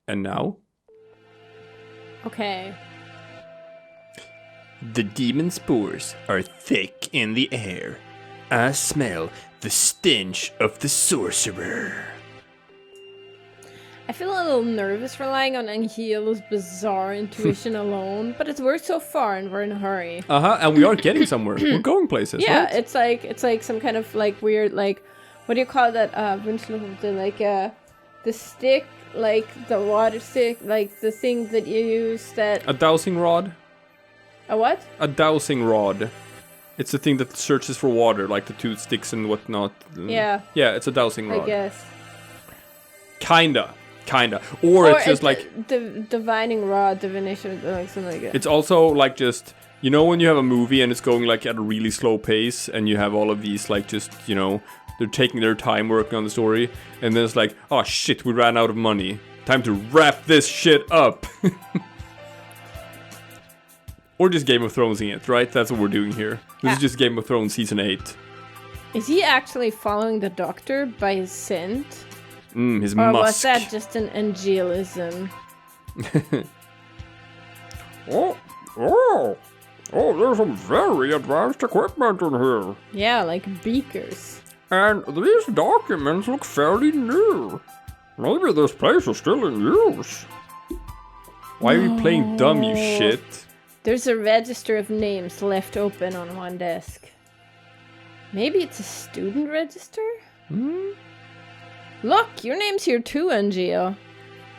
And now? Okay. The demon spores are thick in the air. I smell the stench of the sorcerer. I feel a little nervous relying on Angelo's bizarre intuition alone, but it's worked so far and we're in a hurry. And we are getting somewhere. We're going places, yeah, right? it's like some kind of like weird like what do you call that like the stick, like the water stick, like the thing that you use that A dowsing rod? a what? A dowsing rod. It's the thing that searches for water, like the two sticks and whatnot. Yeah. Yeah, it's a dowsing rod. I guess. Kinda. Or it's just like... The divining rod, divination, like something like that. It's also like just... You know when you have a movie and it's going like at a really slow pace and you have all of these like just, you know, they're taking their time working on the story and then it's like, oh shit, we ran out of money. Time to wrap this shit up. Or just Game of Thronesing it, right? That's what we're doing here. This is just Game of Thrones Season 8. Is he actually following the Doctor by his scent? His or musk. was that just an angelism? Oh, there's some very advanced equipment in here. Yeah, like beakers. And these documents look fairly new. Maybe this place is still in use. Why are you playing dumb, you shit? There's a register of names left open on one desk. Maybe it's a student register? Look, your name's here too, Angel.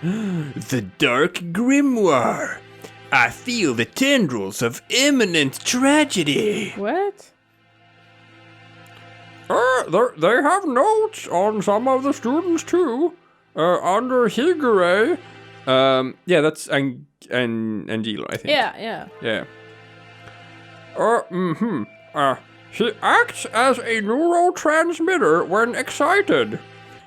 The Dark Grimoire. I feel the tendrils of imminent tragedy. What? They have notes on some of the students too. Under Higure. Yeah, that's Angelo, I think. Yeah. He acts as a neurotransmitter when excited.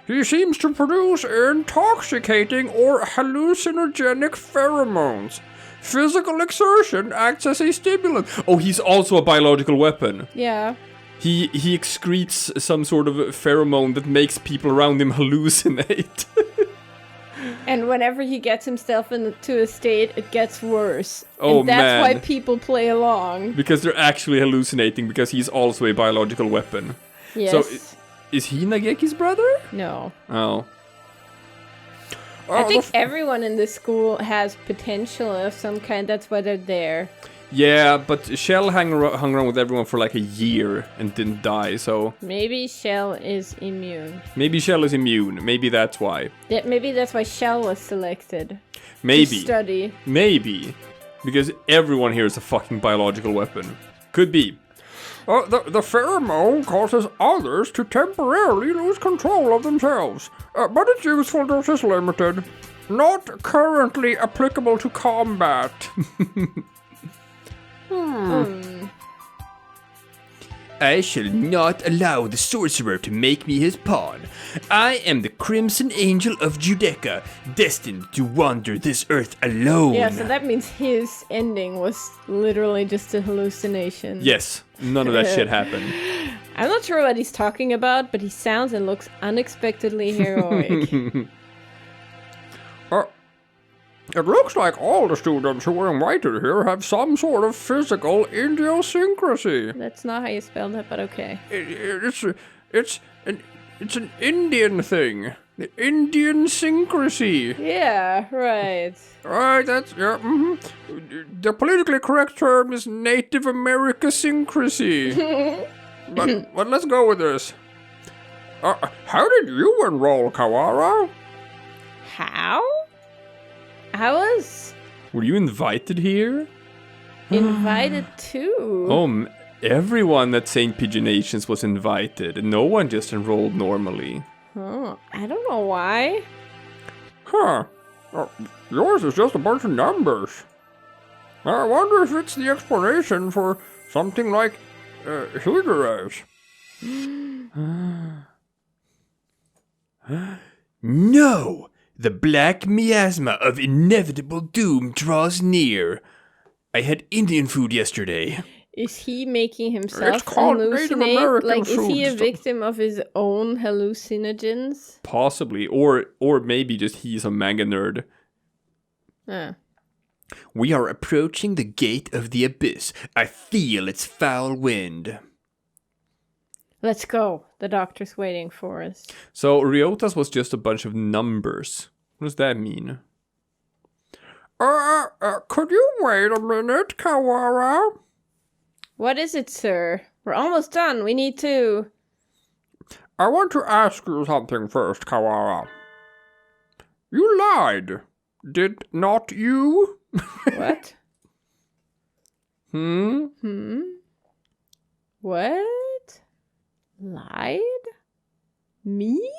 He seems to produce intoxicating or hallucinogenic pheromones. Physical exertion acts as a stimulant. Oh, he's also a biological weapon. Yeah. He excretes some sort of pheromone that makes people around him hallucinate. And whenever he gets himself into a state, it gets worse. Oh, and that's man. why people play along. Because they're actually hallucinating because he's also a biological weapon. Yes. So, is he Nageki's brother? No. Oh. I think everyone in this school has potential of some kind. That's why they're there. Yeah, but Shell hung around with everyone for like a year and didn't die, so... Maybe Shell is immune. Maybe Shell is immune. Maybe that's why. Maybe that's why Shell was selected. Maybe. To study. Maybe. Because everyone here is a fucking biological weapon. Could be. The pheromone causes others to temporarily lose control of themselves, but its usefulness is limited. Not currently applicable to combat. I shall not allow the sorcerer to make me his pawn. I am the Crimson Angel of Judecca, destined to wander this earth alone. Yeah, so that means his ending was literally just a hallucination. Yes, none of that shit happened. I'm not sure what he's talking about, but he sounds and looks unexpectedly heroic. It looks like all the students who were invited here have some sort of physical idiosyncrasy. That's not how you spell that, but okay. It's an Indian thing. The Indian syncrasy. Yeah, right. Right, that's, yeah, The politically correct term is Native America syncrasy. but let's go with this. How did you enroll, Kawara? How? I was Were you invited here? invited too. Oh, everyone at St. Pigeonations was invited. No one just enrolled normally. Oh, I don't know why. Huh. Yours is just a bunch of numbers. I wonder if it's the explanation for something like Higure's. No! The black miasma of inevitable doom draws near. I had Indian food yesterday. Is he making himself It's called Native hallucinate? American Like, is he a food. victim of his own hallucinogens? Possibly. Or maybe just he's a manga nerd We are approaching the gate of the abyss. I feel its foul wind. Let's go. The doctor's waiting for us. So Ryota's was just a bunch of numbers. What does that mean? Could you wait a minute, Kawara? What is it, sir? We're almost done. We need to... I want to ask you something first, Kawara. You lied, did not you? What? What? Lied? Me?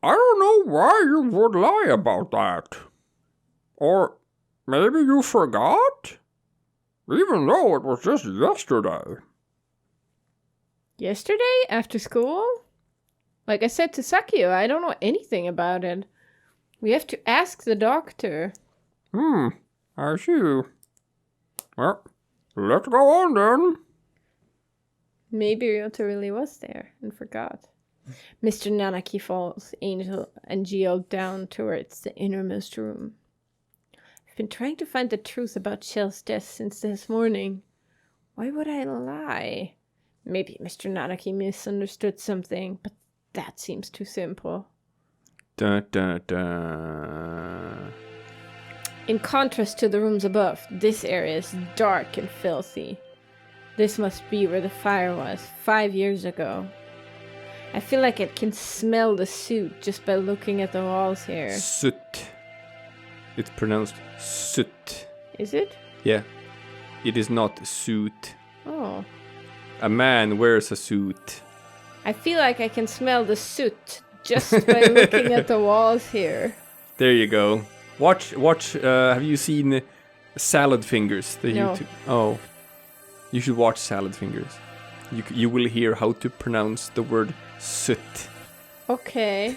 I don't know why you would lie about that. Or maybe you forgot? Even though it was just yesterday. Yesterday? After school? Like I said to Sakio, I don't know anything about it. We have to ask the doctor. I see. Well, let's go on then. Maybe Ryota really was there and forgot. Mr. Nanaki follows Angel and Geo down towards the innermost room. I've been trying to find the truth about Shell's death since this morning. Why would I lie? Maybe Mr. Nanaki misunderstood something, but that seems too simple. Da da da. In contrast to the rooms above, this area is dark and filthy. This must be where the fire was 5 years ago. I feel like I can smell the soot just by looking at the walls here. Soot. It's pronounced soot. Is it? Yeah. It is not suit. Oh. A man wears a suit. I feel like I can smell the soot just by looking at the walls here. There you go. Watch, have you seen Salad Fingers? The No. Oh. You should watch Salad Fingers. You will hear how to pronounce the word soot. Okay.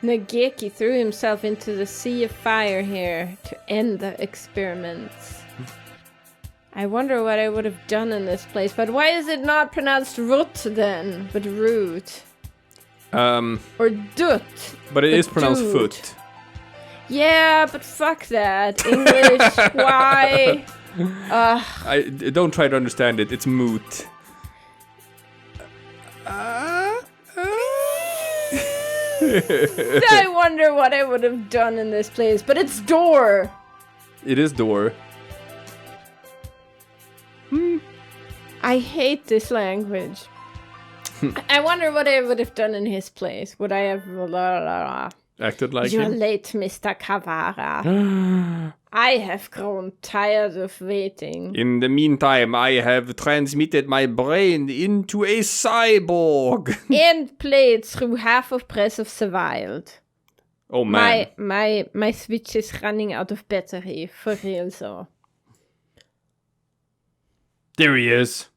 Nageki threw himself into the sea of fire here to end the experiments. I wonder what I would have done in this place, but why is it not pronounced root then, but root? Or dut. But it is pronounced dude. foot. Yeah, but fuck that. English, why? I don't try to understand it. It's moot. I wonder what I would have done in this place, but it's door. It is door. I hate this language. I wonder what I would have done in his place. Would I have... Acted like You're him. late, Mr. Kawara. I have grown tired of waiting. In the meantime, I have transmitted my brain into a cyborg. And played through half of Breath of the Wild. Oh man. My Switch is running out of battery, for real so. There he is.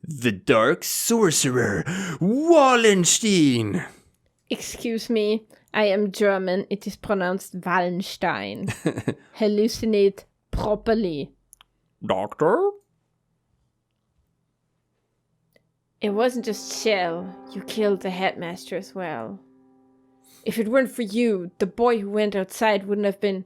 The Dark Sorcerer, Wallenstein. Excuse me, I am German. It is pronounced Wallenstein. Hallucinate properly. Doctor? It wasn't just Shell. You killed the headmaster as well. If it weren't for you, the boy who went outside wouldn't have been...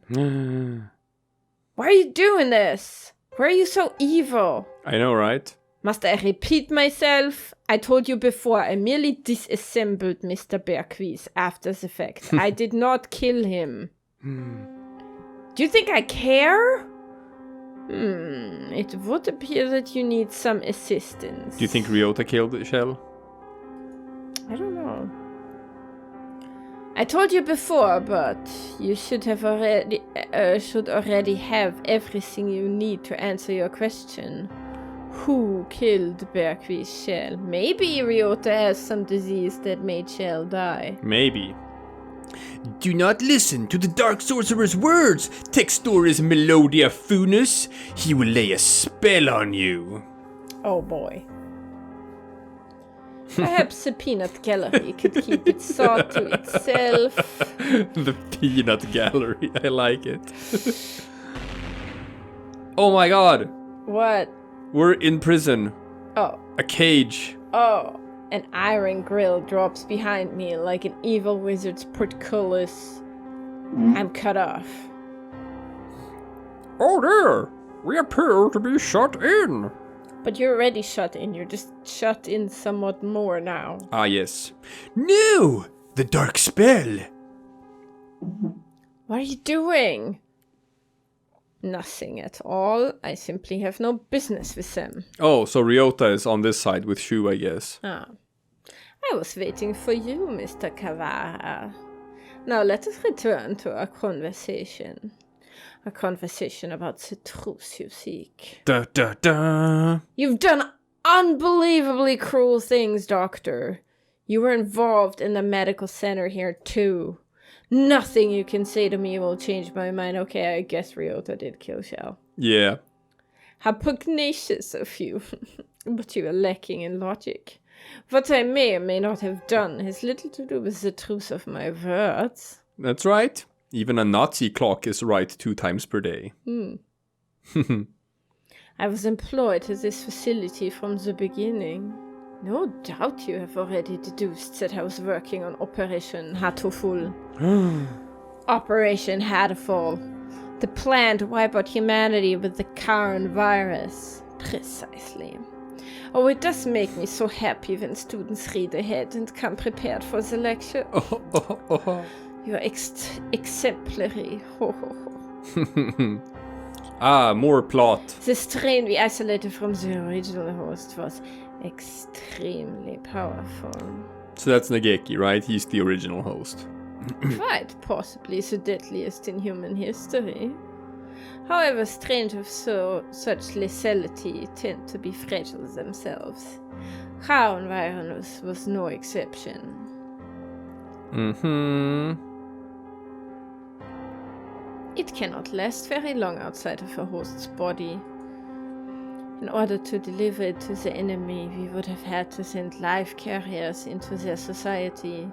Why are you doing this? Why are you so evil? I know, right? Must I repeat myself? I told you before, I merely disassembled Mr. Bergquist after the fact. I did not kill him. Do you think I care? It would appear that you need some assistance. Do you think Ryota killed Shell? I don't know. I told you before, but you should already have everything you need to answer your question. Who killed Bergquist Shell? Maybe Ryota has some disease that made Shell die. Maybe. Do not listen to the Dark Sorcerer's words, Textoris Melodia Funus. He will lay a spell on you. Oh boy. Perhaps the peanut gallery could keep its thought to itself. The peanut gallery, I like it. Oh my god. What? We're in prison. Oh. A cage. Oh. An iron grill drops behind me like an evil wizard's portcullis. I'm cut off. Oh dear, we appear to be shut in. But you're already shut in. You're just shut in somewhat more now. Ah, yes. No! The dark spell! What are you doing? Nothing at all. I simply have no business with them. Oh, so Ryota is on this side with Shu, I guess. Ah. I was waiting for you, Mr. Kawara. Now let us return to our conversation. A conversation about the truth you seek. Da da da! You've done unbelievably cruel things, Doctor. You were involved in the medical center here, too. Nothing you can say to me will change my mind. Okay, I guess Ryota did kill Shell. Yeah. How pugnacious of you. But you are lacking in logic. What I may or may not have done has little to do with the truth of my words. That's right. Even a Nazi clock is right 2 times per day. I was employed at this facility from the beginning. No doubt you have already deduced that I was working on Operation Hatoful. Operation Hatoful. The plan to wipe out humanity with the current virus. Precisely. Oh, it does make me so happy when students read ahead and come prepared for the lecture. You are exemplary. Ho, ho, ho. Ah, more plot. The strain we isolated from the original host was extremely powerful. So that's Nageki, right? He's the original host. Quite possibly the deadliest in human history. However, strains of such lethality tend to be fragile themselves. Coronavirus was no exception. It cannot last very long outside of a host's body. In order to deliver it to the enemy, we would have had to send live carriers into their society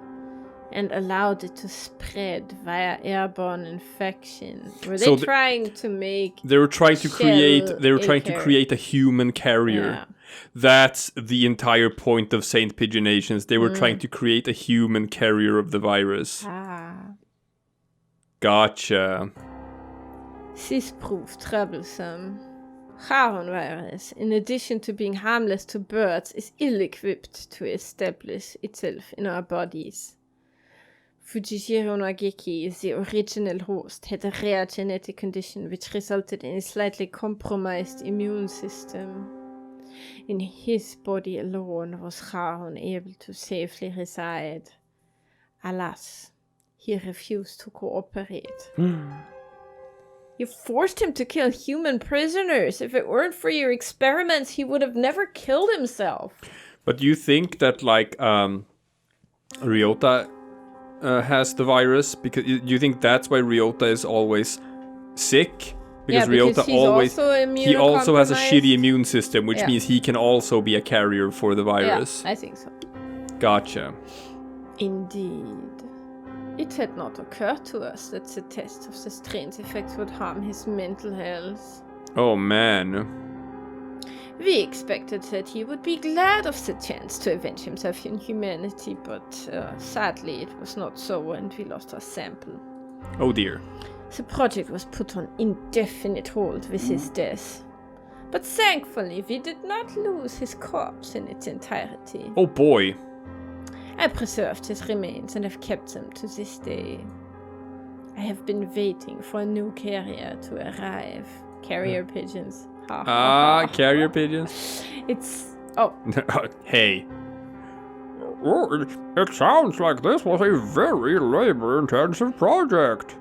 and allowed it to spread via airborne infection. Were they trying to make? They were trying to create a human carrier. Yeah. That's the entire point of Saint Pigeonations. They were trying to create a human carrier of the virus. Ah. Gotcha. This proved troublesome. Coronavirus, in addition to being harmless to birds, is ill-equipped to establish itself in our bodies. Fujishiro Nageki, the original host, had a rare genetic condition which resulted in a slightly compromised immune system. In his body alone was Haron able to safely reside. Alas, he refused to cooperate. You forced him to kill human prisoners. If it weren't for your experiments, he would have never killed himself. But do you think that, like, Ryota has the virus? Because do you think that's why Ryota is always sick? Because Ryota he also has a shitty immune system, which means he can also be a carrier for the virus. Yeah, I think so. Gotcha. Indeed. It had not occurred to us that the test of the strain's effects would harm his mental health. Oh man. We expected that he would be glad of the chance to avenge himself in humanity, but sadly it was not so and we lost our sample. Oh dear. The project was put on indefinite hold with his death. But thankfully we did not lose his corpse in its entirety. Oh boy. I preserved his remains and have kept them to this day. I have been waiting for a new carrier to arrive. Carrier pigeons. Carrier pigeons? It's... Oh. Hey. Well, it sounds like this was a very labor-intensive project.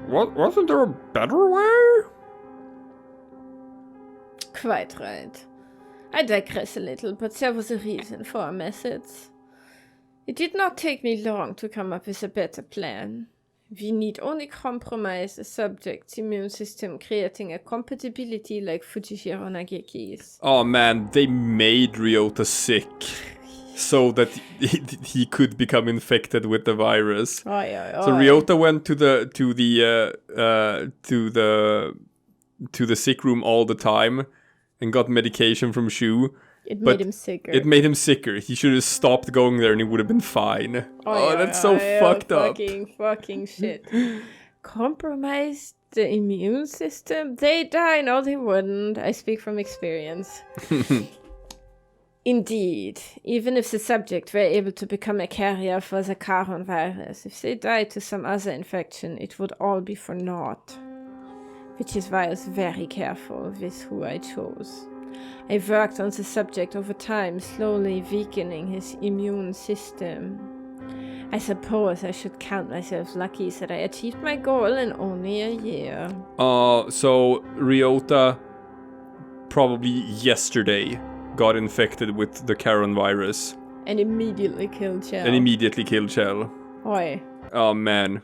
Wasn't there a better way? Quite right. I digress a little, but there was a reason for our methods. It did not take me long to come up with a better plan. We need only compromise the subject's immune system, creating a compatibility like Fujishiro Nageki's. Oh man, they made Ryota sick so that he could become infected with the virus. Oh, yeah, so Ryota went to the sick room all the time and got medication from Shu. It But made him sicker. It made him sicker. He should have stopped going there and he would have been fine. Oh, that's so fucked up. Fucking shit. Compromised the immune system? They die. No, they wouldn't. I speak from experience. Indeed, even if the subject were able to become a carrier for the coronavirus, if they died to some other infection, it would all be for naught. Which is why I was very careful with who I chose. I worked on the subject over time, slowly weakening his immune system. I suppose I should count myself lucky that I achieved my goal in only a year. So Ryota probably yesterday got infected with the coronavirus. And immediately killed Shell. Oi. Oh man.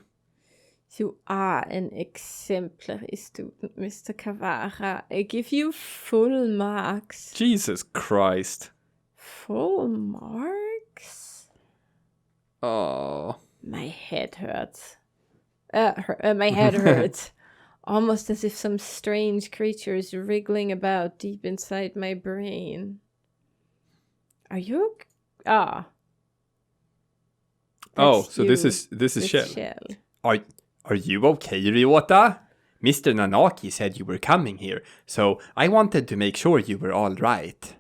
You are an exemplary student, Mr. Kawara. I give you full marks. Jesus Christ. Full marks? Oh. My head hurts. My head hurts. Almost as if some strange creature is wriggling about deep inside my brain. Are you... Ah. Oh, so this is Shell. Are you okay, Ryota? Mr. Nanaki said you were coming here, so I wanted to make sure you were all right.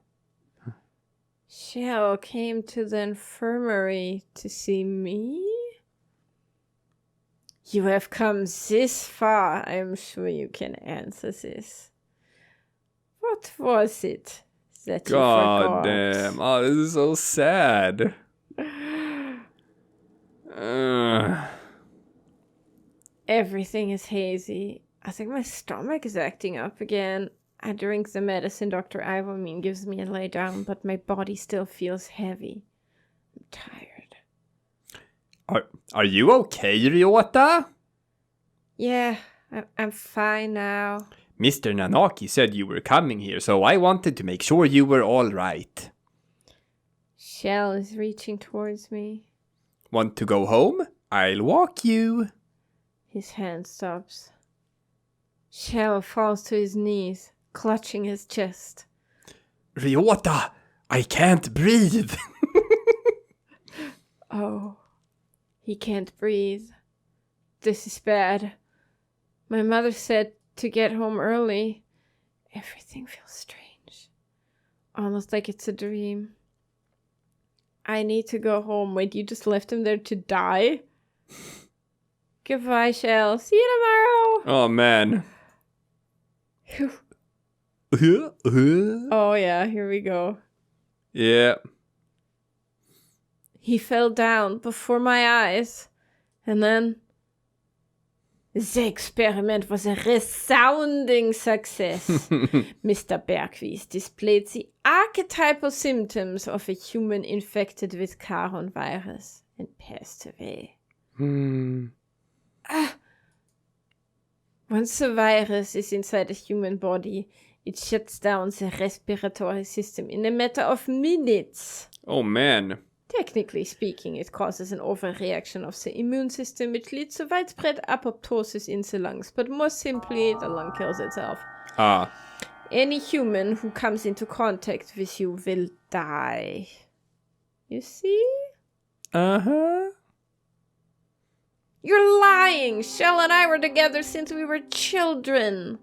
Shell came to the infirmary to see me? You have come this far. I am sure you can answer this. What was it that you forgot? God damn. Oh, this is so sad. Everything is hazy. I think my stomach is acting up again. I drink the medicine Dr. Ivomean gives me and lay down, but my body still feels heavy. I'm tired. Are you okay, Ryota? Yeah, I'm fine now. Mr. Nanaki said you were coming here, so I wanted to make sure you were all right. Shell is reaching towards me. Want to go home? I'll walk you. His hand stops. Shell falls to his knees, clutching his chest. Ryota, I can't breathe. Oh, he can't breathe. This is bad. My mother said to get home early. Everything feels strange. Almost like it's a dream. I need to go home. Wait, you just left him there to die? Goodbye, Shell. See you tomorrow. Oh, man. Oh, yeah, here we go. Yeah. He fell down before my eyes. And then... The experiment was a resounding success. Mr. Bergquist displayed the archetypal symptoms of a human infected with coronavirus and passed away. Once the virus is inside a human body, it shuts down the respiratory system in a matter of minutes. Oh, man. Technically speaking, it causes an overreaction of the immune system, which leads to widespread apoptosis in the lungs. But more simply, the lung kills itself. Any human who comes into contact with you will die. You see? Uh-huh. You're lying! Shell and I were together since we were children.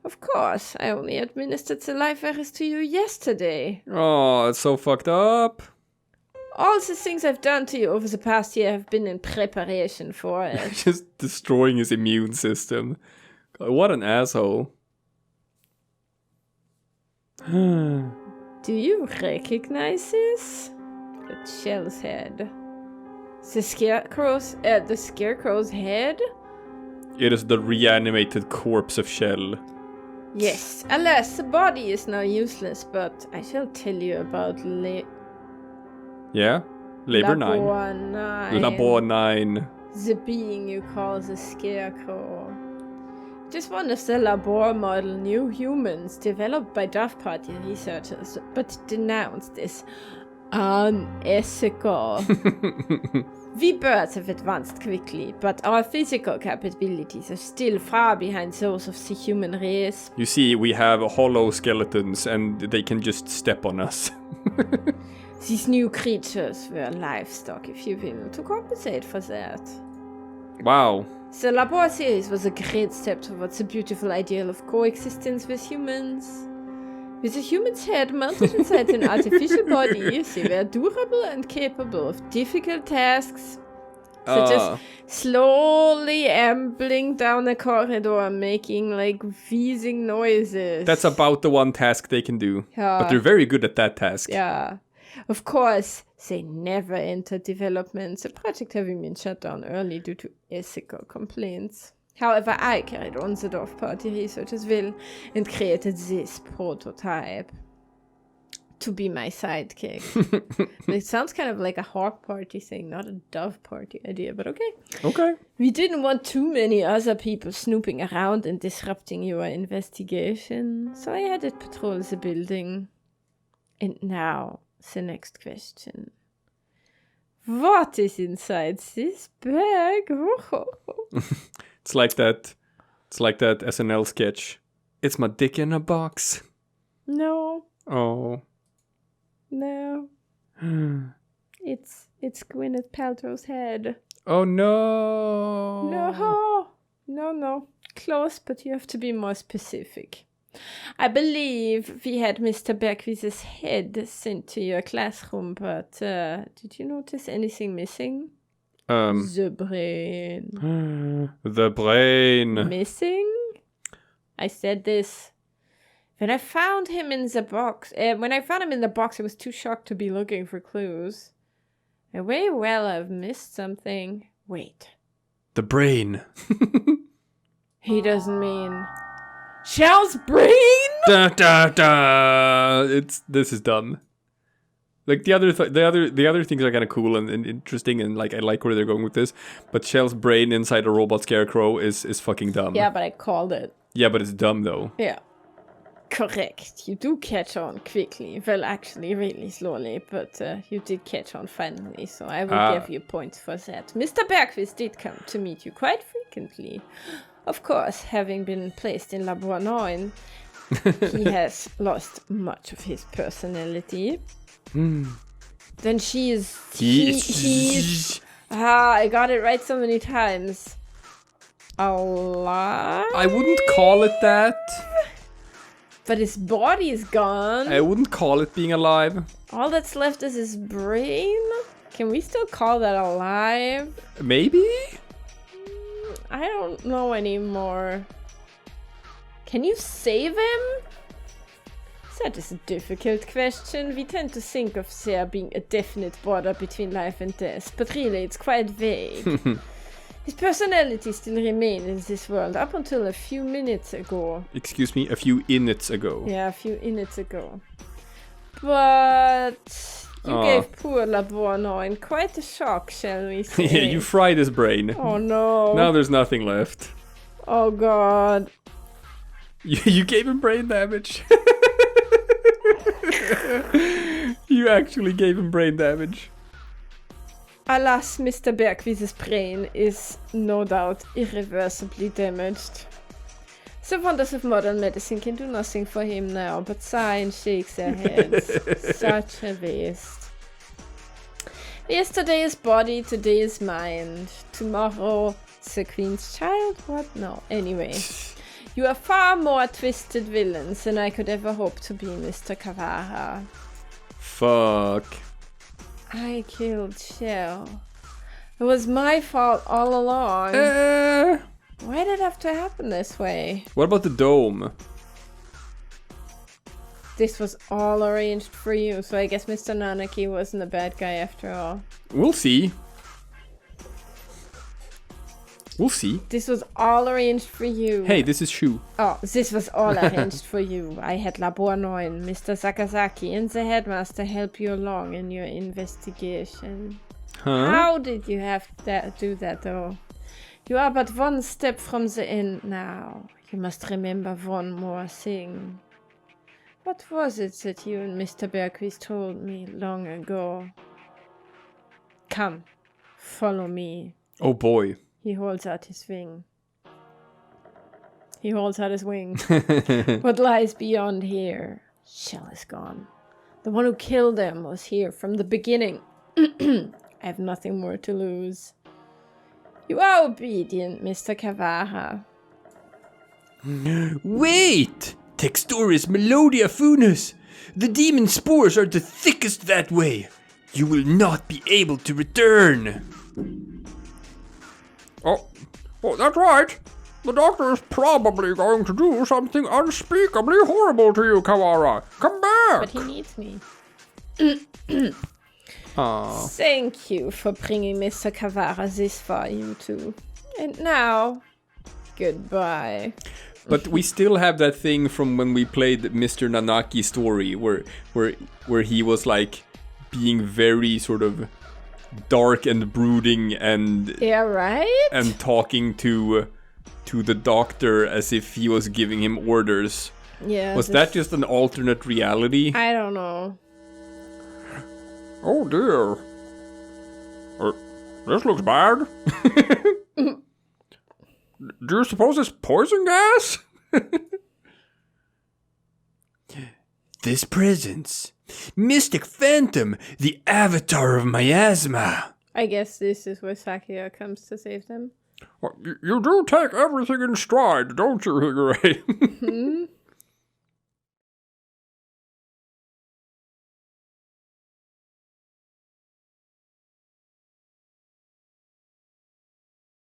Of course, I only administered the live virus to you yesterday. Oh, it's so fucked up. All the things I've done to you over the past year have been in preparation for it. Just destroying his immune system. God, what an asshole. Do you recognize this? The Shell's head. The scarecrow's head? It is the reanimated corpse of Shell. Yes. Alas, the body is now useless, but I shall tell you about Yeah? Labor 9. Labor 9. The being you call the Scarecrow. It is one of the Labor model new humans developed by Daft Party researchers, but denounced as Unethical. We birds have advanced quickly, but our physical capabilities are still far behind those of the human race. You see, we have hollow skeletons and they can just step on us. These new creatures were livestock, if you will, to compensate for that. Wow. The Labor series was a great step towards the beautiful ideal of coexistence with humans. With a human's head mounted inside an artificial body, they were durable and capable of difficult tasks, such as slowly ambling down a corridor, making like wheezing noises. That's about the one task they can do. Yeah. But they're very good at that task. Yeah. Of course, they never entered development, the project having been shut down early due to ethical complaints. However, I carried on the Dorf Party research as well and created this prototype to be my sidekick. It sounds kind of like a hawk party thing, not a dove party idea, but okay. Okay. We didn't want too many other people snooping around and disrupting your investigation, so I had it patrol the building. And now, the next question. What is inside this bag? It's like that SNL sketch. It's my dick in a box. No, Oh. no. It's Gwyneth Paltrow's head. Oh no. No. Close, but you have to be more specific. I believe we had Mr. Bergquist's head sent to your classroom, but did you notice anything missing? The brain. The brain. Missing? I said this. When I found him in the box, I was too shocked to be looking for clues. I may well have missed something. Wait. The brain. He doesn't mean Shell's brain? Da da da. This is dumb. Like the other things are kind of cool and interesting, and like I like where they're going with this. But Shell's brain inside a robot scarecrow is fucking dumb. Yeah, but I called it. Yeah, but it's dumb though. Yeah. Correct. You do catch on quickly. Well, actually, really slowly, but you did catch on finally, so I will give you points for that. Mr. Bergquist did come to meet you quite frequently. Of course, having been placed in Labor 9, he has lost much of his personality. Then he's... I got it right so many times. Alive? I wouldn't call it that. But his body is gone. I wouldn't call it being alive. All that's left is his brain? Can we still call that alive? Maybe? I don't know anymore. Can you save him? That is a difficult question. We tend to think of there being a definite border between life and death, but really it's quite vague. His personality still remained in this world up until a few minutes ago. Excuse me, a few minutes ago. Yeah, a few minutes ago. But you gave poor Labor 9 quite a shock, shall we say? Yeah, you fried his brain. Oh no. Now there's nothing left. Oh god. You gave him brain damage. You actually gave him brain damage. Alas, Mr. Bergquist's brain is no doubt irreversibly damaged. The wonders of modern medicine can do nothing for him now, but science shakes their heads. Such a waste. Yesterday is body, today is mind. Tomorrow, the Queen's child? What? No. Anyway. You are far more twisted villains than I could ever hope to be, Mr. Kavara. Fuck. I killed Shell. It was my fault all along. Why did it have to happen this way? What about the dome? This was all arranged for you, so I guess Mr. Nanaki wasn't a bad guy after all. We'll see. We'll see. This was all arranged for you. Hey, this is Shu. Oh, this was all arranged for you. I had Labor 9, Mr. Sakazaki, and the headmaster help you along in your investigation. Huh? How did you have to do that, though? You are but one step from the end now. You must remember one more thing. What was it that you and Mr. Bergquist told me long ago? Come, follow me. Oh boy. He holds out his wing. He holds out his wing. What lies beyond here? Shell is gone. The one who killed them was here from the beginning. I have nothing more to lose. You are obedient, Mr. Cavara. Wait! Texturis Melodia Funus! The demon spores are the thickest that way. You will not be able to return. Oh, that's right. The doctor is probably going to do something unspeakably horrible to you, Kawara. Come back! But he needs me. Aww. Thank you for bringing Mr. Cavara this far, you two. And now, goodbye. But we still have that thing from when we played Mr. Nanaki's story, where he was like being very sort of dark and brooding and Yeah, right? and talking to the doctor as if he was giving him orders. Yeah. Was that just an alternate reality? I don't know. Oh dear. This looks bad. Do you suppose it's poison gas? This presence, Mystic Phantom, the avatar of miasma. I guess this is where Sakia comes to save them. You do take everything in stride, don't you, Higurae?